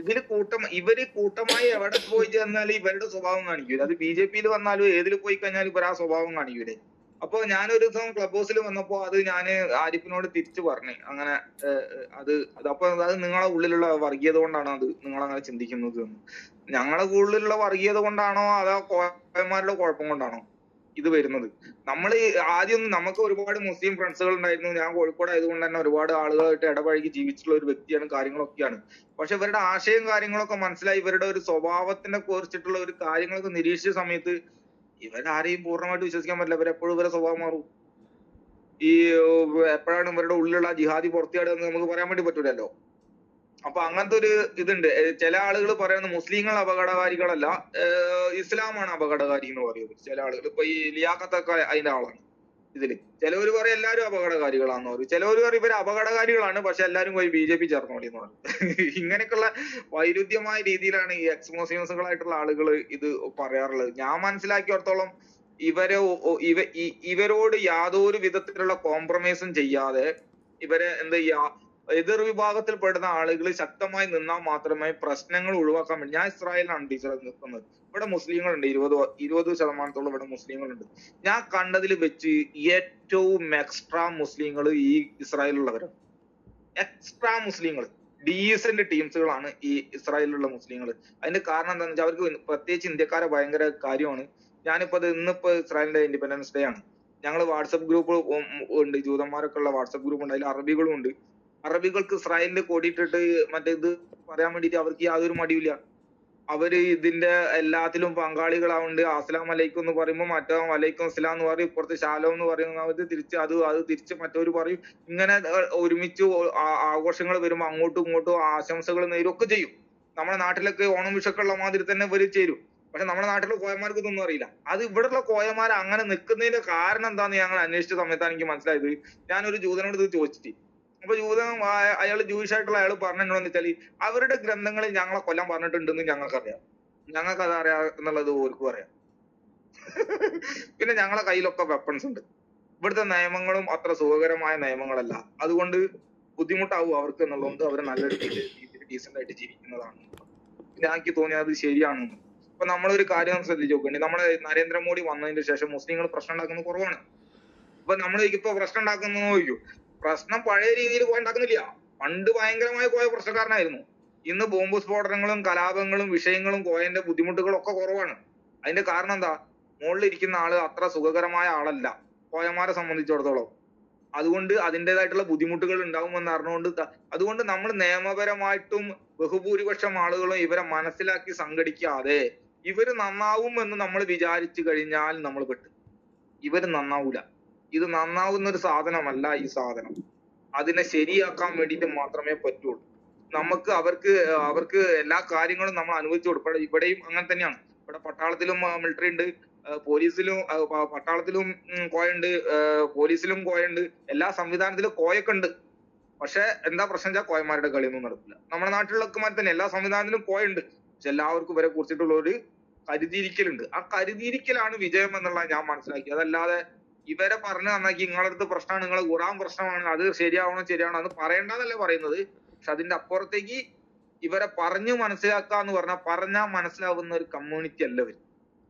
ഇവര് കൂട്ടമായി എവിടെ പോയി ചെന്നാലും ഇവരുടെ സ്വഭാവം കാണിക്കൂല. അത് BJP-യിൽ വന്നാലും ഏതിൽ പോയി കഴിഞ്ഞാലും ഇവർ ആ സ്വഭാവം കാണിക്കൂലേ. അപ്പൊ ഞാനൊരു ദിവസം ക്ലബ് ഹൗസിൽ വന്നപ്പോ അത് ഞാന് ആരിഫിനോട് തിരിച്ചു പറഞ്ഞു. അങ്ങനെ അപ്പൊ അത് നിങ്ങളെ ഉള്ളിലുള്ള വർഗീയത കൊണ്ടാണോ അത് നിങ്ങൾ അങ്ങനെ ചിന്തിക്കുന്നത് എന്ന്. ഞങ്ങളെ ഉള്ളിലുള്ള വർഗീയത കൊണ്ടാണോ അതോ കോയന്മാരുടെ കുഴപ്പം കൊണ്ടാണോ ഇത് വരുന്നത്? ആദ്യം നമുക്ക് ഒരുപാട് മുസ്ലിം ഫ്രണ്ട്സുകൾ ഉണ്ടായിരുന്നു. ഞാൻ കോഴിക്കോട് ആയതുകൊണ്ട് തന്നെ ഒരുപാട് ആളുകളായിട്ട് ഇടപഴകി ജീവിച്ചിട്ടുള്ള ഒരു വ്യക്തിയാണ്, കാര്യങ്ങളൊക്കെയാണ്. പക്ഷെ ഇവരുടെ ആശയം കാര്യങ്ങളൊക്കെ മനസ്സിലായി, ഇവരുടെ ഒരു സ്വഭാവത്തിനെ കുറിച്ചിട്ടുള്ള ഒരു കാര്യങ്ങളൊക്കെ നിരീക്ഷിച്ച സമയത്ത് ഇവരാരെയും പൂർണ്ണമായിട്ട് വിശ്വസിക്കാൻ പറ്റില്ല. ഇവരെപ്പോഴും ഇവരുടെ സ്വഭാവം മാറും. എപ്പോഴാണ് ഇവരുടെ ഉള്ളിലുള്ള ജിഹാദി പുറത്തിയാടുക എന്ന് നമുക്ക് പറയാൻ വേണ്ടി പറ്റൂലല്ലോ. അപ്പൊ അങ്ങനത്തെ ഒരു ഇതുണ്ട്. ചില ആളുകൾ പറയുന്നത് മുസ്ലിങ്ങൾ അപകടകാരികളല്ല, ഇസ്ലാമാണ് അപകടകാരി എന്ന് പറയുന്നത്. ചില ആളുകൾ ഇപ്പൊ ഈ ലിയാഖത്തൊക്കെ അതിന്റെ ആളാണ് ഇതില്. ചിലവര് പറയും എല്ലാവരും അപകടകാരികളാന്ന് പറയും. ചിലവര് പറയും ഇവര് അപകടകാരികളാണ് പക്ഷെ എല്ലാരും പോയി BJP ചേർന്നോളി എന്ന് പറയും. ഇങ്ങനെയൊക്കെയുള്ള വൈരുദ്ധ്യമായ രീതിയിലാണ് ഈ എക്സ് മുസ്ലിംസുകളായിട്ടുള്ള ആളുകൾ ഇത് പറയാറുള്ളത്. ഞാൻ മനസ്സിലാക്കിയിടത്തോളം ഇവരോട് യാതൊരു വിധത്തിലുള്ള കോംപ്രമൈസും ചെയ്യാതെ ഇവരെ എന്താ ചെയ്യാ, എതിർ വിഭാഗത്തിൽപ്പെടുന്ന ആളുകൾ ശക്തമായി നിന്നാൽ മാത്രമേ പ്രശ്നങ്ങൾ ഒഴിവാക്കാൻ പറ്റൂ. ഞാൻ ഇസ്രായേലിലാണ് ടീച്ചർ നിൽക്കുന്നത്. ഇവിടെ മുസ്ലിങ്ങളുണ്ട്, 20% ഇവിടെ മുസ്ലിങ്ങളുണ്ട്. ഞാൻ കണ്ടതിൽ വെച്ച് ഏറ്റവും എക്സ്ട്രാ മുസ്ലിങ്ങൾ ഈ ഇസ്രായേലിലുള്ളവരാണ്. എക്സ്ട്രാ മുസ്ലിങ്ങൾ, ഡീസന്റ് ടീംസുകളാണ് ഈ ഇസ്രായേലിലുള്ള മുസ്ലിങ്ങൾ. അതിന്റെ കാരണം എന്താണെന്ന് വെച്ചാൽ അവർക്ക് പ്രത്യേകിച്ച് ഇന്ത്യക്കാരെ ഭയങ്കര കാര്യമാണ്. ഇന്നിപ്പോ ഇസ്രായേലിന്റെ ഇൻഡിപെൻഡൻസ് ഡേ ആണ്. ഞങ്ങൾ വാട്സപ്പ് ഗ്രൂപ്പ് ഉണ്ട്, ജൂതന്മാരൊക്കെ ഉള്ള വാട്സപ്പ് ഗ്രൂപ്പ് ഉണ്ട്. അതിൽ അറബികളും ഉണ്ട്. അറബികൾക്ക് ഇസ്രായേലിന്റെ കൊടിയിട്ടിട്ട് ഇത് പറയാൻ വേണ്ടിയിട്ട് അവർക്ക് യാതൊരു മടിയില്ല. അവര് ഇതിന്റെ എല്ലാത്തിലും പങ്കാളികളാവുണ്ട്. അസ്സലാം അലൈക്കും എന്ന് പറയുമ്പോൾ മറ്റോ വലൈക്കും അസ്സലാം എന്ന് പറയും. ഇപ്പുറത്ത് ശാലോം എന്ന് പറയുന്നത് തിരിച്ച് അത് തിരിച്ച് മറ്റവര് പറയും. ഇങ്ങനെ ഒരുമിച്ച് ആഘോഷങ്ങൾ വരുമ്പോ അങ്ങോട്ടും ഇങ്ങോട്ടും ആശംസകൾ നേരുമൊക്കെ ചെയ്യും. നമ്മുടെ നാട്ടിലൊക്കെ ഓണം വിഷക്കുള്ള മാതിരി തന്നെ ഇവര് ചേരും. പക്ഷെ നമ്മുടെ നാട്ടിലെ കോയന്മാർക്ക് ഇതൊന്നും അറിയില്ല. അത് ഇവിടെയുള്ള കോയന്മാർ അങ്ങനെ നിൽക്കുന്നതിന്റെ കാരണം എന്താന്ന് ഞങ്ങൾ അന്വേഷിച്ച സമയത്താണ് എനിക്ക് മനസ്സിലായത്. ഞാനൊരു ജൂതനോട് ഇത് ചോദിച്ചിട്ട്, അപ്പൊ അയാൾ ജൂയിഷ് ആയിട്ടുള്ള അയാൾ പറഞ്ഞെന്ന് വെച്ചാല് അവരുടെ ഗ്രന്ഥങ്ങളിൽ ഞങ്ങളെ കൊല്ലാൻ പറഞ്ഞിട്ടുണ്ടെന്ന് ഞങ്ങൾക്കറിയാം. ഞങ്ങൾക്ക് അത് അറിയാം എന്നുള്ളത് ഓർക്കും അറിയാം. പിന്നെ ഞങ്ങളെ കയ്യിലൊക്കെ വെപ്പൺസ് ഉണ്ട്. ഇവിടുത്തെ നിയമങ്ങളും അത്ര സുഖകരമായ നിയമങ്ങളല്ല. അതുകൊണ്ട് ബുദ്ധിമുട്ടാവും അവർക്ക് എന്നുള്ളതുകൊണ്ട് അവർ നല്ല രീതിയിൽ ഡീസന്റ് ആയിട്ട് ജീവിക്കുന്നതാണ്. പിന്നെ എനിക്ക് തോന്നിയത് അത് ശരിയാണ്. ഇപ്പൊ നമ്മളൊരു കാര്യം ശ്രദ്ധിച്ചു നോക്കണ്ടേ, നമ്മളെ നരേന്ദ്രമോദി വന്നതിന് ശേഷം മുസ്ലിങ്ങൾ പ്രശ്നം ഉണ്ടാക്കുന്നത് കുറവാണ്. അപ്പൊ നമ്മൾ ഇപ്പൊ പ്രശ്നം ഉണ്ടാക്കുന്നു ചോദിക്കും, പ്രശ്നം പഴയ രീതിയിൽ ഉണ്ടാക്കുന്നില്ല. പണ്ട് ഭയങ്കരമായ കോയ പ്രശ്നക്കാരനായിരുന്നു. ഇന്ന് ബോംബ് സ്ഫോടനങ്ങളും കലാപങ്ങളും വിഷയങ്ങളും കോയന്റെ ബുദ്ധിമുട്ടുകളും ഒക്കെ കുറവാണ്. അതിന്റെ കാരണം എന്താ? മുകളിലിരിക്കുന്ന ആള് അത്ര സുഖകരമായ ആളല്ല കോയന്മാരെ സംബന്ധിച്ചിടത്തോളം. അതുകൊണ്ട് അതിൻ്റെതായിട്ടുള്ള ബുദ്ധിമുട്ടുകൾ ഉണ്ടാവുമെന്ന് അറിഞ്ഞുകൊണ്ട് അതുകൊണ്ട് നമ്മൾ നിയമപരമായിട്ടും ബഹുഭൂരിപക്ഷം ആളുകളും ഇവരെ മനസ്സിലാക്കി സംഘടിക്കാതെ ഇവര് നന്നാവും എന്ന് നമ്മൾ വിചാരിച്ചു കഴിഞ്ഞാൽ നമ്മൾ പെട്ടു. ഇവര് നന്നാവൂല. ഇത് നന്നാവുന്ന ഒരു സാധനമല്ല ഈ സാധനം. അതിനെ ശരിയാക്കാൻ വേണ്ടിയിട്ട് മാത്രമേ പറ്റുള്ളൂ. അവർക്ക് എല്ലാ കാര്യങ്ങളും നമ്മൾ അനുവദിച്ചു കൊടുക്കണം. ഇവിടെയും അങ്ങനെ തന്നെയാണ്. ഇവിടെ പട്ടാളത്തിലും മിലിറ്ററി ഉണ്ട്, പട്ടാളത്തിലും കോയുണ്ട്, പോലീസിലും കോയുണ്ട്, എല്ലാ സംവിധാനത്തിലും കോയൊക്കെ ഉണ്ട്. പക്ഷെ എന്താ പ്രശ്നം വെച്ചാൽ കോയന്മാരുടെ കളിയൊന്നും നടക്കില്ല. നമ്മുടെ നാട്ടിലൊക്കെ മാതിരി തന്നെ എല്ലാ സംവിധാനത്തിലും കോയുണ്ട്. പക്ഷെ എല്ലാവർക്കും ഇവരെ കുറിച്ചിട്ടുള്ള ഒരു കരുതിയിരിക്കലുണ്ട്. ആ കരുതിയിരിക്കലാണ് വിജയം എന്നുള്ളത് ഞാൻ മനസ്സിലാക്കി. അതല്ലാതെ ഇവരെ പറഞ്ഞു നന്നാക്കി നിങ്ങളടുത്ത് പ്രശ്നമാണ്, നിങ്ങളെ ഖുറാൻ പ്രശ്നമാണ്, അത് ശരിയാവണം അത് പറയണ്ടെന്നല്ല പറയുന്നത്. പക്ഷെ അതിന്റെ അപ്പുറത്തേക്ക് ഇവരെ പറഞ്ഞു മനസ്സിലാക്കാന്ന് പറഞ്ഞാൽ മനസ്സിലാവുന്ന ഒരു കമ്മ്യൂണിറ്റി അല്ല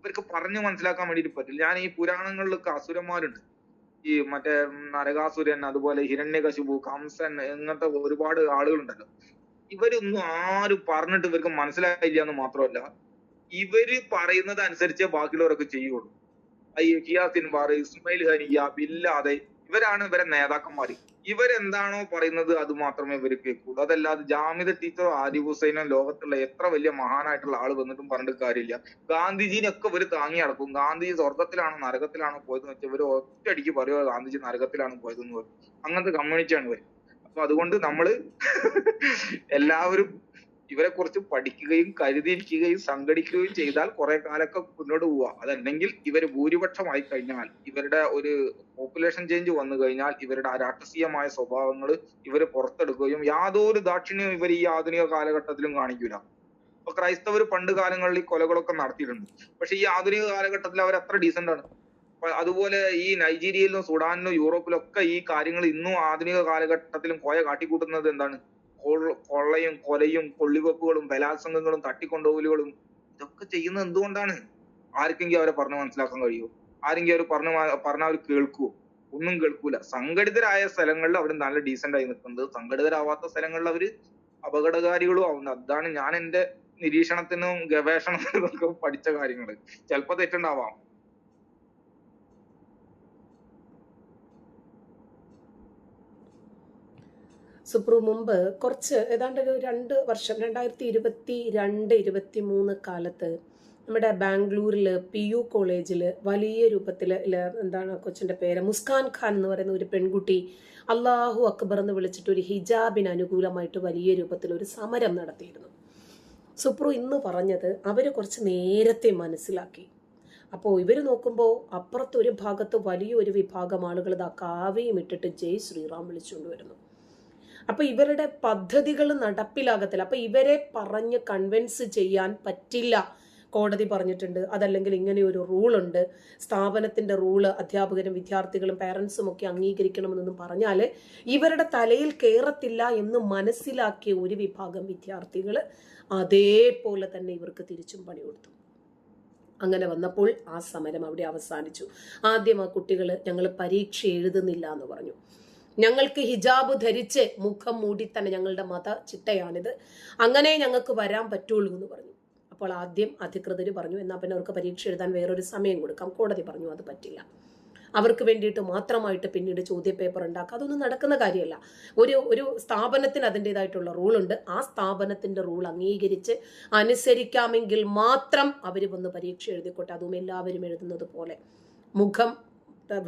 ഇവർക്ക് പറഞ്ഞു മനസ്സിലാക്കാൻ വേണ്ടിയിട്ട് പറ്റില്ല. ഞാൻ ഈ പുരാണങ്ങളിലൊക്കെ അസുരന്മാരുണ്ട്, ഈ മറ്റേ നരകാസുരൻ, അതുപോലെ ഹിരണ്യകശിപു, കംസൻ, ഇങ്ങനത്തെ ഒരുപാട് ആളുകളുണ്ടല്ലോ. ഇവരൊന്നും ആരും പറഞ്ഞിട്ട് ഇവർക്ക് മനസ്സിലായില്ല എന്ന് മാത്രമല്ല, ഇവര് പറയുന്നത് അനുസരിച്ചേ ബാക്കിയുള്ളവരൊക്കെ ചെയ്യുള്ളൂ. ഈ ഹിയാസിൻ ബാർ, ഇസ്മായിൽ ഹനിയ, ബില്ലാതെ ഇവരാണ് ഇവരെ നേതാക്കന്മാര്. ഇവരെന്താണോ പറയുന്നത് അത് മാത്രമേ ഇവർ കേൾക്കുള്ളൂ. അതല്ലാതെ ജാമിദ ടീച്ചറോ ആരിഫ് ഹുസൈനോ ലോകത്തുള്ള എത്ര വലിയ മഹാനായിട്ടുള്ള ആള് വന്നിട്ടും പറഞ്ഞിട്ട് കാര്യമില്ല. ഗാന്ധിജീനൊക്കെ ഇവര് താങ്ങി നടക്കും. ഗാന്ധിജി സ്വർഗത്തിലാണോ നരകത്തിലാണോ പോയതെന്ന് വെച്ചാൽ ഇവര് ഒറ്റയടിക്ക് പറയുക ഗാന്ധിജി നരകത്തിലാണ് പോയതെന്ന് പറയും. അങ്ങനത്തെ കമ്മ്യൂണിറ്റിയാണ് ഇവർ. അപ്പൊ അതുകൊണ്ട് നമ്മള് എല്ലാവരും ഇവരെ കുറിച്ച് പഠിക്കുകയും കരുതിയിരിക്കുകയും സംഘടിക്കുകയും ചെയ്താൽ കുറെ കാലൊക്കെ മുന്നോട്ട് പോവാ. അതല്ലെങ്കിൽ ഇവര് ഭൂരിപക്ഷമായി കഴിഞ്ഞാൽ, ഇവരുടെ ഒരു പോപ്പുലേഷൻ ചേഞ്ച് വന്നു കഴിഞ്ഞാൽ ഇവരുടെ രാക്ഷസീയമായ സ്വഭാവങ്ങൾ ഇവര് പുറത്തെടുക്കുകയും യാതൊരു ദാക്ഷിണ്യവും ഇവർ ഈ ആധുനിക കാലഘട്ടത്തിലും കാണിക്കൂല. ഇപ്പൊ ക്രൈസ്തവർ പണ്ട് കാലങ്ങളിൽ ഈ കൊലകളൊക്കെ നടത്തിയിട്ടുണ്ട്. പക്ഷെ ഈ ആധുനിക കാലഘട്ടത്തിൽ അവർ അത്ര ഡീസന്റ് ആണ്. അതുപോലെ ഈ നൈജീരിയയിലും സുഡാനിലും യൂറോപ്പിലും ഒക്കെ ഈ കാര്യങ്ങൾ ഇന്നും ആധുനിക കാലഘട്ടത്തിലും കോയ കാട്ടിക്കൂട്ടുന്നത് എന്താണ്? കൊള്ളയും കൊലയും കൊള്ളിവെപ്പുകളും ബലാത്സംഗങ്ങളും തട്ടിക്കൊണ്ടുപോകലുകളും ഇതൊക്കെ ചെയ്യുന്നത് എന്തുകൊണ്ടാണ്? ആർക്കെങ്കിലും അവരെ പറഞ്ഞു മനസ്സിലാക്കാൻ കഴിയുമോ? ആരെങ്കിലും അവർ പറഞ്ഞ അവർ കേൾക്കുവോ? ഒന്നും കേൾക്കൂല. സംഘടിതരായ സ്ഥലങ്ങളിൽ അവർ നല്ല ഡീസന്റ് ആയി നിൽക്കുന്നത്, സംഘടിതരാവാത്ത സ്ഥലങ്ങളിൽ അവര് അപകടകാരികളും ആവുന്നത്. അതാണ് ഞാൻ എന്റെ നിരീക്ഷണത്തിനും ഗവേഷണത്തിനും ഒക്കെ പഠിച്ച കാര്യങ്ങള്. ചിലപ്പോ തെറ്റുണ്ടാവാം. സുപ്രു മുമ്പ് കുറച്ച് ഏതാണ്ട് ഒരു 2 വർഷം 2022-23 കാലത്ത് നമ്മുടെ ബാംഗ്ലൂരിൽ PU കോളേജിൽ വലിയ രൂപത്തിൽ എന്താണ് കൊച്ചിൻ്റെ പേര്, മുസ്കാൻ ഖാൻ എന്ന് പറയുന്ന ഒരു പെൺകുട്ടി അള്ളാഹു അക്ബർ എന്ന് വിളിച്ചിട്ട് ഒരു ഹിജാബിന് അനുകൂലമായിട്ട് വലിയ രൂപത്തിൽ ഒരു സമരം നടത്തിയിരുന്നു. സുപ്രു ഇന്ന് പറഞ്ഞത് അവർ കുറച്ച് നേരത്തെ മനസ്സിലാക്കി. അപ്പോൾ ഇവർ നോക്കുമ്പോൾ അപ്പുറത്തൊരു ഭാഗത്ത് വലിയൊരു വിഭാഗം ആളുകൾ ഇതാ കാവയും ഇട്ടിട്ട് ജയ് ശ്രീറാം വിളിച്ചുകൊണ്ട് വരുന്നു. അപ്പോൾ ഇവരുടെ പദ്ധതികൾ നടപ്പിലാകത്തില്ല. അപ്പോൾ ഇവരെ പറഞ്ഞ് കൺവിൻസ് ചെയ്യാൻ പറ്റില്ല. കോടതി പറഞ്ഞിട്ടുണ്ട്, അതല്ലെങ്കിൽ ഇങ്ങനെ ഒരു റൂളുണ്ട്, സ്ഥാപനത്തിൻ്റെ റൂള് അധ്യാപകരും വിദ്യാർത്ഥികളും പേരൻസും ഒക്കെ അംഗീകരിക്കണമെന്നൊന്നും പറഞ്ഞാൽ ഇവരുടെ തലയിൽ കയറത്തില്ല എന്ന് മനസ്സിലാക്കിയ ഒരു വിഭാഗം വിദ്യാർത്ഥികൾ അതേപോലെ തന്നെ ഇവർക്ക് തിരിച്ചും പണി കൊടുത്തു. അങ്ങനെ വന്നപ്പോൾ ആ സമരം അവിടെ അവസാനിച്ചു. ആദ്യം ആ കുട്ടികൾ ഞങ്ങൾ പരീക്ഷ എഴുതുന്നില്ല എന്ന് പറഞ്ഞു. ഞങ്ങൾക്ക് ഹിജാബ് ധരിച്ച് മുഖം മൂടി തന്നെ, ഞങ്ങളുടെ മത ചിട്ടയാണിത്, അങ്ങനെ ഞങ്ങൾക്ക് വരാൻ പറ്റുള്ളൂ എന്ന് പറഞ്ഞു. അപ്പോൾ ആദ്യം അധികൃതർ പറഞ്ഞു എന്നാൽ പിന്നെ അവർക്ക് പരീക്ഷ എഴുതാൻ വേറൊരു സമയം കൊടുക്കാം. കോടതി പറഞ്ഞു അത് പറ്റില്ല, അവർക്ക് വേണ്ടിയിട്ട് മാത്രമായിട്ട് പിന്നീട് ചോദ്യപേപ്പർ ഉണ്ടാക്കുക, അതൊന്നും നടക്കുന്ന കാര്യമല്ല. ഒരു സ്ഥാപനത്തിന് അതിൻ്റെതായിട്ടുള്ള റൂളുണ്ട്. ആ സ്ഥാപനത്തിൻ്റെ റൂൾ അംഗീകരിച്ച് അനുസരിക്കാമെങ്കിൽ മാത്രം അവർ വന്ന് പരീക്ഷ എഴുതിക്കോട്ടെ, അതും എല്ലാവരും എഴുതുന്നത് പോലെ മുഖം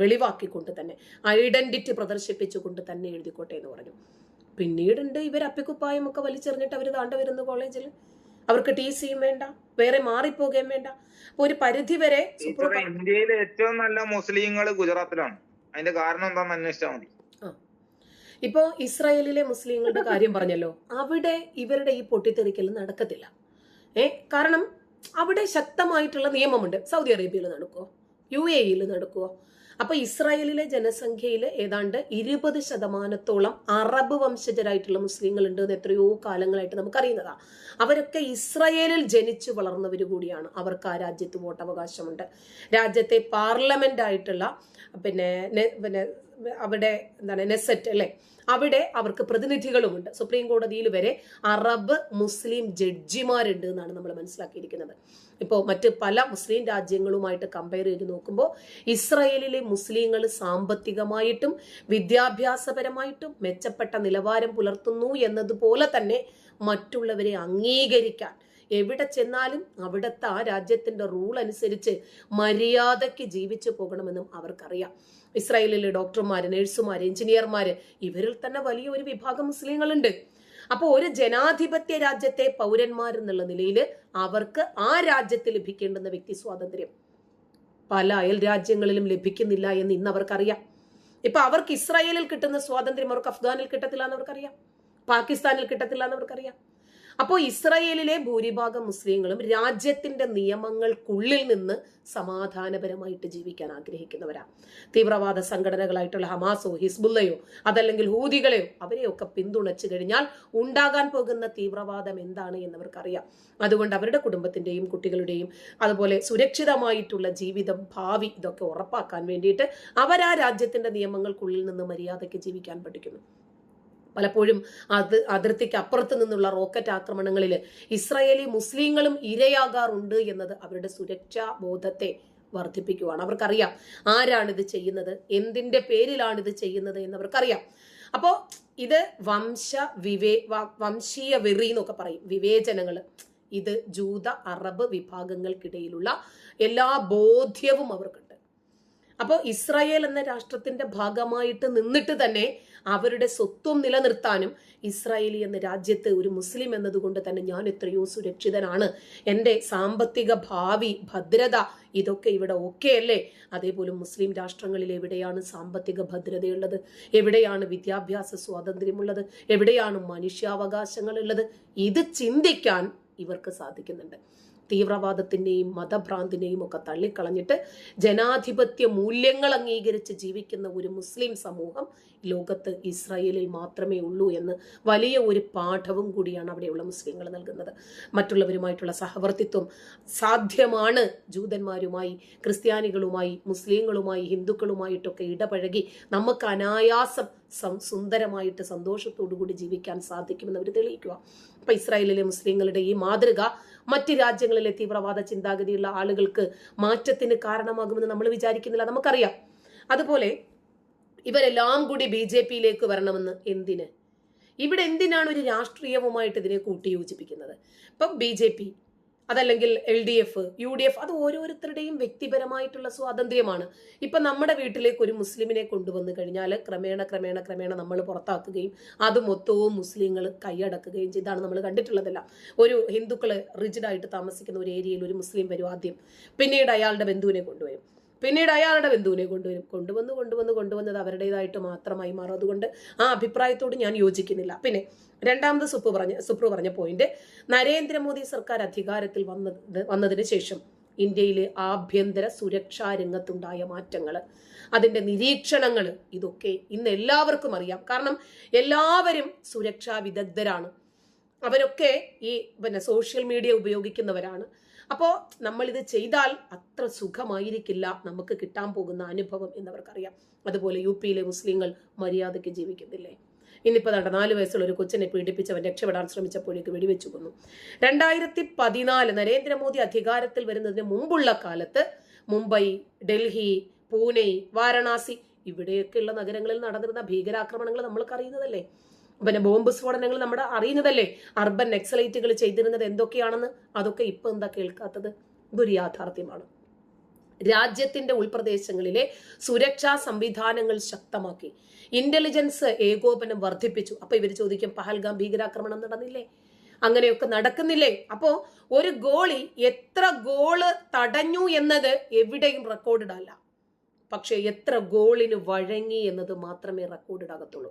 വെളിവാക്കിക്കൊണ്ട് തന്നെ, ഐഡന്റിറ്റി പ്രദർശിപ്പിച്ചുകൊണ്ട് തന്നെ എഴുതിക്കോട്ടെ എന്ന് പറഞ്ഞു. പിന്നീടുണ്ട് ഇവർ അപ്പിക്കുപ്പായം ഒക്കെ വലിച്ചെറിഞ്ഞിട്ട് അവർ താണ്ട വരുന്ന കോളേജിൽ, അവർക്ക് TCയും വേണ്ട, വേറെ മാറിപ്പോകുകയും വേണ്ട. അപ്പൊ ഒരു പരിധി വരെ ഇന്ത്യയിലെ ഏറ്റവും നല്ല മുസ്ലിങ്ങൾ ഗുജറാത്തിലാണ്. അതിന്റെ കാരണം എന്താണെന്ന് അന്വേഷിച്ചാൽ മതി. ഇപ്പോ ഇസ്രായേലിലെ മുസ്ലിങ്ങളുടെ കാര്യം പറഞ്ഞല്ലോ, അവിടെ ഇവരുടെ ഈ പൊട്ടിത്തെറിക്കൽ നടക്കത്തില്ല. കാരണം അവിടെ ശക്തമായിട്ടുള്ള നിയമമുണ്ട്. സൗദി അറേബ്യയിൽ നടക്കുവോ, UAEയിൽ നടക്കുവോ? അപ്പൊ ഇസ്രായേലിലെ ജനസംഖ്യയിൽ ഏതാണ്ട് 20% അറബ് വംശജരായിട്ടുള്ള മുസ്ലിങ്ങൾ ഉണ്ട് എന്ന് എത്രയോ കാലങ്ങളായിട്ട് നമുക്കറിയുന്നതാ. അവരൊക്കെ ഇസ്രായേലിൽ ജനിച്ചു വളർന്നവർ കൂടിയാണ്. അവർക്ക് ആ രാജ്യത്ത് വോട്ടവകാശമുണ്ട്. രാജ്യത്തെ പാർലമെന്റ് ആയിട്ടുള്ള പിന്നെ അവിടെ എന്താണ് നെസറ്റ് അല്ലെ, അവിടെ അവർക്ക് പ്രതിനിധികളുമുണ്ട്. സുപ്രീം കോടതിയിൽ വരെ അറബ് മുസ്ലിം ജഡ്ജിമാരുണ്ട് എന്നാണ് നമ്മൾ മനസ്സിലാക്കിയിരിക്കുന്നത്. ഇപ്പോൾ മറ്റ് പല മുസ്ലിം രാജ്യങ്ങളുമായിട്ട് കമ്പയർ ചെയ്ത് നോക്കുമ്പോൾ ഇസ്രായേലിലെ മുസ്ലിങ്ങൾ സാമ്പത്തികമായിട്ടും വിദ്യാഭ്യാസപരമായിട്ടും മെച്ചപ്പെട്ട നിലവാരം പുലർത്തുന്നു എന്നതുപോലെ തന്നെ മറ്റുള്ളവരെ അംഗീകരിക്കാൻ എവിടെ ചെന്നാലും അവിടുത്തെ ആ രാജ്യത്തിന്റെ റൂൾ അനുസരിച്ച് മര്യാദയ്ക്ക് ജീവിച്ചു പോകണമെന്നും അവർക്കറിയാം. ഇസ്രായേലിലെ ഡോക്ടർമാര്, നഴ്സുമാര്, എഞ്ചിനീയർമാര്, ഇവരിൽ തന്നെ വലിയൊരു വിഭാഗം മുസ്ലിങ്ങളുണ്ട്. അപ്പോൾ ഒരു ജനാധിപത്യ രാജ്യത്തെ പൗരന്മാരെന്നുള്ള നിലയിൽ അവർക്ക് ആ രാജ്യത്ത് ലഭിക്കേണ്ടുന്ന വ്യക്തി സ്വാതന്ത്ര്യം പല അയൽ രാജ്യങ്ങളിലും ലഭിക്കുന്നില്ല എന്ന് ഇന്ന് അവർക്കറിയാം. ഇപ്പൊ അവർക്ക് ഇസ്രായേലിൽ കിട്ടുന്ന സ്വാതന്ത്ര്യം അവർക്ക് അഫ്ഗാനിൽ കിട്ടത്തില്ല എന്ന് അവർക്കറിയാം, പാകിസ്ഥാനിൽ കിട്ടത്തില്ല എന്ന് അവർക്കറിയാം. അപ്പോൾ ഇസ്രായേലിലെ ഭൂരിഭാഗം മുസ്ലിങ്ങളും രാജ്യത്തിന്റെ നിയമങ്ങൾക്കുള്ളിൽ നിന്ന് സമാധാനപരമായിട്ട് ജീവിക്കാൻ ആഗ്രഹിക്കുന്നവരാണ്. തീവ്രവാദ സംഘടനകളായിട്ടുള്ള ഹമാസോ ഹിസ്ബുള്ളയോ അതല്ലെങ്കിൽ ഹൂതികളെയോ അവരെയൊക്കെ പിന്തുണച്ചു കഴിഞ്ഞാൽ ഉണ്ടാകാൻ പോകുന്ന തീവ്രവാദം എന്താണ് എന്നവർക്കറിയാം. അതുകൊണ്ട് അവരുടെ കുടുംബത്തിന്റെയും കുട്ടികളുടെയും അതുപോലെ സുരക്ഷിതമായിട്ടുള്ള ജീവിതം, ഭാവി ഇതൊക്കെ ഉറപ്പാക്കാൻ വേണ്ടിയിട്ട് അവർ ആ രാജ്യത്തിന്റെ നിയമങ്ങൾക്കുള്ളിൽ നിന്ന് മര്യാദയ്ക്ക് ജീവിക്കാൻ പഠിക്കുന്നു. പലപ്പോഴും അതിർത്തിക്ക് അപ്പുറത്ത് നിന്നുള്ള റോക്കറ്റ് ആക്രമണങ്ങളിൽ ഇസ്രായേലി മുസ്ലിങ്ങളും ഇരയാകാറുണ്ട് എന്നത് അവരുടെ സുരക്ഷാ ബോധത്തെ വർദ്ധിപ്പിക്കുകയാണ്. അവർക്കറിയാം ആരാണിത് ചെയ്യുന്നത്, എന്തിന്റെ പേരിലാണിത് ചെയ്യുന്നത് എന്നവർക്കറിയാം. അപ്പോൾ ഇത് വംശീയ വെറി എന്നൊക്കെ പറയും, വിവേചനങ്ങൾ. ഇത് ജൂത അറബ് വിഭാഗങ്ങൾക്കിടയിലുള്ള എല്ലാ ബോധ്യവും അവർക്കുണ്ട്. അപ്പോൾ ഇസ്രായേൽ എന്ന രാഷ്ട്രത്തിന്റെ ഭാഗമായിട്ട് നിന്നിട്ട് തന്നെ അവരുടെ സ്വത്വം നിലനിർത്താനും ഇസ്രായേലി എന്ന രാജ്യത്ത് ഒരു മുസ്ലിം എന്നതുകൊണ്ട് തന്നെ ഞാൻ എത്രയോ സുരക്ഷിതനാണ്, എൻ്റെ സാമ്പത്തിക ഭാവി ഭദ്രത ഇതൊക്കെ ഇവിടെ ഓക്കെ അല്ലേ? അതേപോലെ മുസ്ലിം രാഷ്ട്രങ്ങളിൽ എവിടെയാണ് സാമ്പത്തിക ഭദ്രതയുള്ളത്, എവിടെയാണ് വിദ്യാഭ്യാസ സ്വാതന്ത്ര്യമുള്ളത്, എവിടെയാണ് മനുഷ്യാവകാശങ്ങളുള്ളത്? ഇത് ചിന്തിക്കാൻ ഇവർക്ക് സാധിക്കുന്നുണ്ട്. തീവ്രവാദത്തിന്റെയും മതഭ്രാന്തിനെയും ഒക്കെ തള്ളിക്കളഞ്ഞിട്ട് ജനാധിപത്യ മൂല്യങ്ങൾ അംഗീകരിച്ച് ജീവിക്കുന്ന ഒരു മുസ്ലിം സമൂഹം ലോകത്ത് ഇസ്രായേലിൽ മാത്രമേ ഉള്ളൂ എന്ന് വലിയ ഒരു പാഠവും കൂടിയാണ് അവിടെയുള്ള മുസ്ലിങ്ങൾ നൽകുന്നത്. മറ്റുള്ളവരുമായിട്ടുള്ള സഹവർത്തിത്വം സാധ്യമാണ്. ജൂതന്മാരുമായി, ക്രിസ്ത്യാനികളുമായി, മുസ്ലിങ്ങളുമായി, ഹിന്ദുക്കളുമായിട്ടൊക്കെ ഇടപഴകി നമുക്ക് അനായാസം സുന്ദരമായിട്ട് സന്തോഷത്തോടു കൂടി ജീവിക്കാൻ സാധിക്കുമെന്ന് അവർ തെളിയിക്കുക. അപ്പൊ ഇസ്രായേലിലെ മുസ്ലിങ്ങളുടെ ഈ മാതൃക മറ്റ് രാജ്യങ്ങളിലെ തീവ്രവാദ ചിന്താഗതിയുള്ള ആളുകൾക്ക് മാറ്റത്തിന് കാരണമാകുമെന്ന് നമ്മൾ വിചാരിക്കുന്നില്ല, നമുക്കറിയാം. അതുപോലെ ഇവരെല്ലാം കൂടി BJP-യിലേക്ക് വരണമെന്ന് എന്തിന്? ഇവിടെ എന്തിനാണ് ഒരു രാഷ്ട്രീയവുമായിട്ട് ഇതിനെ കൂട്ടിയോജിപ്പിക്കുന്നത്? ഇപ്പം BJP അതല്ലെങ്കിൽ LDF, UDF, അത് ഓരോരുത്തരുടെയും വ്യക്തിപരമായിട്ടുള്ള സ്വാതന്ത്ര്യമാണ്. ഇപ്പൊ നമ്മുടെ വീട്ടിലേക്ക് ഒരു മുസ്ലിമിനെ കൊണ്ടുവന്നു കഴിഞ്ഞാൽ ക്രമേണ നമ്മൾ പുറത്താക്കുകയും അത് മൊത്തവും മുസ്ലിങ്ങൾ കൈയടക്കുകയും ചെയ്താണ് നമ്മൾ കണ്ടിട്ടുള്ളതല്ല. ഒരു ഹിന്ദുക്കള് റിജിഡായിട്ട് താമസിക്കുന്ന ഒരു ഏരിയയിൽ ഒരു മുസ്ലിം വരും ആദ്യം, പിന്നീട് അയാളുടെ ബന്ധുവിനെ കൊണ്ടുവരും, പിന്നീട് അയാളുടെ ബന്ധുവിനെ കൊണ്ടുവന്നത് അവരുടേതായിട്ട് മാത്രമായി മാറും. അതുകൊണ്ട് ആ അഭിപ്രായത്തോട് ഞാൻ യോജിക്കുന്നില്ല. പിന്നെ രണ്ടാമത് സുപ്രു പറഞ്ഞ പോയിന്റ്, നരേന്ദ്രമോദി സർക്കാർ അധികാരത്തിൽ വന്നതിന് ശേഷം ഇന്ത്യയിലെ ആഭ്യന്തര സുരക്ഷാ രംഗത്തുണ്ടായ മാറ്റങ്ങൾ, അതിന്റെ നിരീക്ഷണങ്ങൾ, ഇതൊക്കെ ഇന്ന് എല്ലാവർക്കും അറിയാം. കാരണം എല്ലാവരും സുരക്ഷാ വിദഗ്ധരാണ്, അവരൊക്കെ ഈ സോഷ്യൽ മീഡിയ ഉപയോഗിക്കുന്നവരാണ്. അപ്പോൾ നമ്മൾ ഇത് ചെയ്താൽ അത്ര സുഖമായിരിക്കില്ല നമുക്ക് കിട്ടാൻ പോകുന്ന അനുഭവം എന്നവർക്കറിയാം. അതുപോലെ UP-യിലെ മുസ്ലിങ്ങൾ മര്യാദയ്ക്ക് ജീവിക്കുന്നില്ലേ? ഇന്നിപ്പോൾ 4 വയസ്സുള്ള ഒരു കൊച്ചിനെ പീഡിപ്പിച്ചവൻ രക്ഷപ്പെടാൻ ശ്രമിച്ചപ്പോഴേക്ക് വെടിവെച്ചു കൊന്നു. 2014 നരേന്ദ്രമോദി അധികാരത്തിൽ വരുന്നതിന് മുമ്പുള്ള കാലത്ത് മുംബൈ, ഡൽഹി, പൂനെ, വാരണാസി ഇവിടെയൊക്കെയുള്ള നഗരങ്ങളിൽ നടന്നിരുന്ന ഭീകരാക്രമണങ്ങൾ നമ്മൾക്ക് അറിയുന്നതല്ലേ? ബോംബ് സ്ഫോടനങ്ങൾ നമ്മുടെ അറിയുന്നതല്ലേ? അർബൻ നക്സലൈറ്റുകൾ ചെയ്തിരുന്നത് എന്തൊക്കെയാണെന്ന്. അതൊക്കെ ഇപ്പൊ എന്താ കേൾക്കാത്തത്? ഇതൊരു യാഥാർത്ഥ്യമാണ്. രാജ്യത്തിന്റെ ഉൾപ്രദേശങ്ങളിലെ സുരക്ഷാ സംവിധാനങ്ങൾ ശക്തമാക്കി, ഇന്റലിജൻസ് ഏകോപനം വർദ്ധിപ്പിച്ചു. അപ്പൊ ഇവർ ചോദിക്കും, പഹൽഗാം ഭീകരാക്രമണം നടന്നില്ലേ? അങ്ങനെയൊക്കെ നടക്കുന്നില്ലേ? അപ്പോ ഒരു ഗോളി എത്ര ഗോള് തടഞ്ഞു എന്നത് എവിടെയും റെക്കോർഡ് അല്ല, പക്ഷെ എത്ര ഗോളിന് വഴങ്ങി എന്നത് മാത്രമേ റെക്കോർഡ് ആകത്തുള്ളൂ.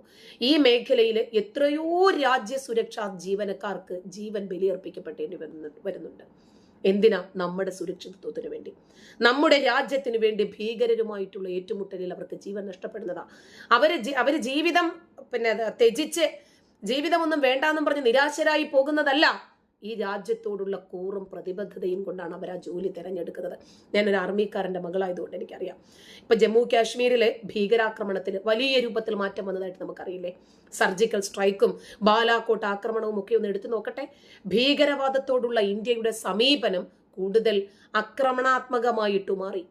ഈ മേഖലയിൽ എത്രയോ രാജ്യ സുരക്ഷാ ജീവനക്കാർക്ക് ജീവൻ ബലിയർപ്പിക്കപ്പെടേണ്ടി വരുന്നുണ്ട്. എന്തിനാ? നമ്മുടെ സുരക്ഷിതത്വത്തിന് വേണ്ടി, നമ്മുടെ രാജ്യത്തിന് വേണ്ടി. ഭീകരരുമായിട്ടുള്ള ഏറ്റുമുട്ടലിൽ അവർക്ക് ജീവൻ നഷ്ടപ്പെടുന്നതാ. അവര് ജീവിതം ത്യജിച്ച് ജീവിതമൊന്നും വേണ്ടാന്നും പറഞ്ഞ് നിരാശരായി പോകുന്നതല്ല. ഈ രാജ്യത്തോടുള്ള കൂറും പ്രതിബദ്ധതയും കൊണ്ടാണ് അവർ ആ ജോലി തിരഞ്ഞെടുക്കുന്നത്. ഞാനൊരു ആർമിക്കാരന്റെ മകളായതുകൊണ്ട് എനിക്കറിയാം. ഇപ്പൊ ജമ്മു കാശ്മീരിലെ ഭീകരാക്രമണത്തിൽ വലിയ രൂപത്തിൽ മാറ്റം വന്നതായിട്ട് നമുക്കറിയില്ലേ? സർജിക്കൽ സ്ട്രൈക്കും ബാലാകോട്ട് ആക്രമണവും ഒക്കെ ഒന്ന് എടുത്തു നോക്കട്ടെ. ഭീകരവാദത്തോടുള്ള ഇന്ത്യയുടെ സമീപനം കൂടുതൽ ആക്രമണാത്മകമായിട്ടു മാറി.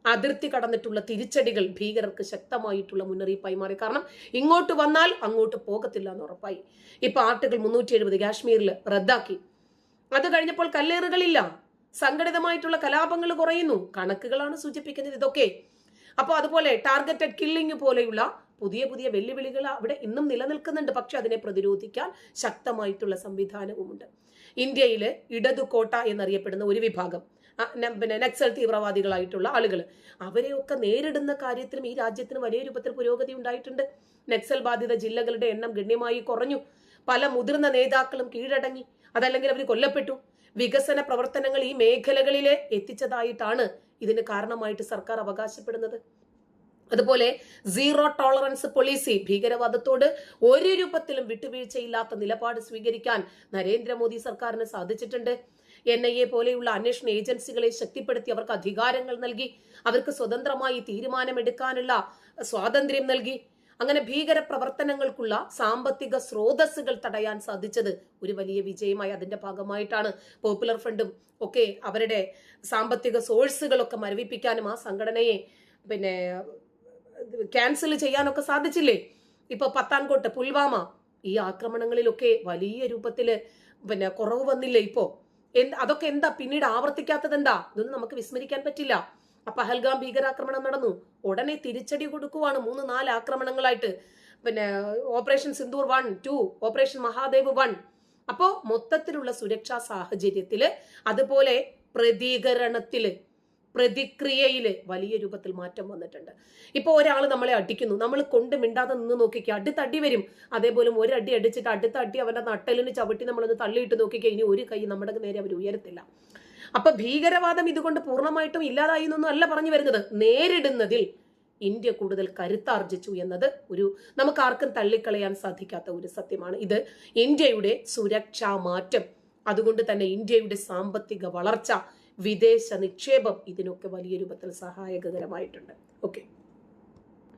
അതിർത്തി കടന്നിട്ടുള്ള തിരിച്ചടികൾ ഭീകരർക്ക് ശക്തമായിട്ടുള്ള മുന്നറിയിപ്പായി മാറി. കാരണം ഇങ്ങോട്ട് വന്നാൽ അങ്ങോട്ട് പോകത്തില്ല എന്ന് ഉറപ്പായി. ഇപ്പൊ ആർട്ടിക്കിൾ 370 കാശ്മീരിൽ റദ്ദാക്കി. അത് കഴിഞ്ഞപ്പോൾ കല്ലേറുകളില്ല, സംഘടിതമായിട്ടുള്ള കലാപങ്ങൾ കുറയുന്നു. കണക്കുകളാണ് സൂചിപ്പിക്കുന്നത് ഇതൊക്കെ. അപ്പോൾ അതുപോലെ ടാർഗറ്റഡ് കില്ലിംഗ് പോലെയുള്ള പുതിയ വെല്ലുവിളികൾ അവിടെ ഇന്നും നിലനിൽക്കുന്നുണ്ട്. പക്ഷെ അതിനെ പ്രതിരോധിക്കാൻ ശക്തമായിട്ടുള്ള സംവിധാനവുമുണ്ട്. ഇന്ത്യയില് ഇടതുകോട്ട എന്നറിയപ്പെടുന്ന ഒരു വിഭാഗം നക്സൽ തീവ്രവാദികളായിട്ടുള്ള ആളുകൾ, അവരെയൊക്കെ നേരിടുന്ന കാര്യത്തിലും ഈ രാജ്യത്തിന് വലിയ രൂപത്തിൽ പുരോഗതി ഉണ്ടായിട്ടുണ്ട്. നക്സൽ ബാധിത ജില്ലകളുടെ എണ്ണം ഗണ്യമായി കുറഞ്ഞു. പല മുതിർന്ന നേതാക്കളും കീഴടങ്ങി, അതല്ലെങ്കിൽ അവർ കൊല്ലപ്പെട്ടു. വികസന പ്രവർത്തനങ്ങൾ ഈ മേഖലകളിലെ എത്തിച്ചതായിട്ടാണ് ഇതിന് കാരണമായിട്ട് സർക്കാർ അവകാശപ്പെടുന്നത്. അതുപോലെ സീറോ ടോളറൻസ് പോളിസി, ഭീകരവാദത്തോട് ഒരു രൂപത്തിലും വിട്ടുവീഴ്ചയില്ലാത്ത നിലപാട് സ്വീകരിക്കാൻ നരേന്ദ്രമോദി സർക്കാരിന് സാധിച്ചിട്ടുണ്ട്. NIA പോലെയുള്ള അന്വേഷണ ഏജൻസികളെ ശക്തിപ്പെടുത്തി അവർക്ക് അധികാരങ്ങൾ നൽകി, അവർക്ക് സ്വതന്ത്രമായി തീരുമാനമെടുക്കാനുള്ള സ്വാതന്ത്ര്യം നൽകി. അങ്ങനെ ഭീകര പ്രവർത്തനങ്ങൾക്കുള്ള സാമ്പത്തിക സ്രോതസ്സുകൾ തടയാൻ സാധിച്ചത് ഒരു വലിയ വിജയമായി. അതിന്റെ ഭാഗമായിട്ടാണ് പോപ്പുലർ ഫ്രണ്ടും ഒക്കെ അവരുടെ സാമ്പത്തിക സോഴ്സുകളൊക്കെ മരവിപ്പിക്കാനും ആ സംഘടനയെ ക്യാൻസൽ ചെയ്യാനൊക്കെ സാധിച്ചില്ലേ? ഇപ്പൊ പത്താൻകോട്ട്, പുൽവാമ ഈ ആക്രമണങ്ങളിലൊക്കെ വലിയ രൂപത്തില് കുറവ് വന്നില്ലേ? ഇപ്പോ അതൊക്കെ എന്താ പിന്നീട് ആവർത്തിക്കാത്തത്? എന്താ? ഇതൊന്നും നമുക്ക് വിസ്മരിക്കാൻ പറ്റില്ല. പഹൽഗാം ഭീകരാക്രമണം നടന്നു, ഉടനെ തിരിച്ചടി കൊടുക്കുവാണ് 3-4 ആക്രമണങ്ങളായിട്ട്. Operation Sindoor 1, 2, operation Mahadev 1. അപ്പോ മൊത്തത്തിലുള്ള സുരക്ഷാ സാഹചര്യത്തില്, അതുപോലെ പ്രതികരണത്തില്, പ്രതിക്രിയയില് വലിയ രൂപത്തിൽ മാറ്റം വന്നിട്ടുണ്ട്. ഇപ്പൊ ഒരാൾ നമ്മളെ അടിക്കുന്നു, നമ്മൾ കൊണ്ട് മിണ്ടാതെ നിന്ന് നോക്കിക്കുക, അടുത്ത അടി വരും. അതേപോലെ ഒരടി അടിച്ചിട്ട് അടുത്ത അടി അവന്റെ നട്ടലിന് ചവിട്ടി നമ്മളൊന്ന് തള്ളിയിട്ട് നോക്കിക്കുക, ഇനി ഒരു കൈ നമ്മുടെ നേരെ അവർ ഉയരത്തില്ല. അപ്പൊ ഭീകരവാദം ഇതുകൊണ്ട് പൂർണ്ണമായിട്ടും ഇല്ലാതായി എന്നൊന്നും അല്ല പറഞ്ഞു വരുന്നത്. നേരിടുന്നതിൽ ഇന്ത്യ കൂടുതൽ കരുത്താർജിച്ചു എന്നത് നമുക്ക് ആർക്കും തള്ളിക്കളയാൻ സാധിക്കാത്ത ഒരു സത്യമാണ്. ഇത് ഇന്ത്യയുടെ സുരക്ഷാ മാറ്റം, അതുകൊണ്ട് തന്നെ ഇന്ത്യയുടെ സാമ്പത്തിക വളർച്ച, വിദേശ നിക്ഷേപം, ഇതിനൊക്കെ വലിയ രൂപത്തിൽ സഹായകരമായിട്ടുണ്ട്. ഓക്കെ.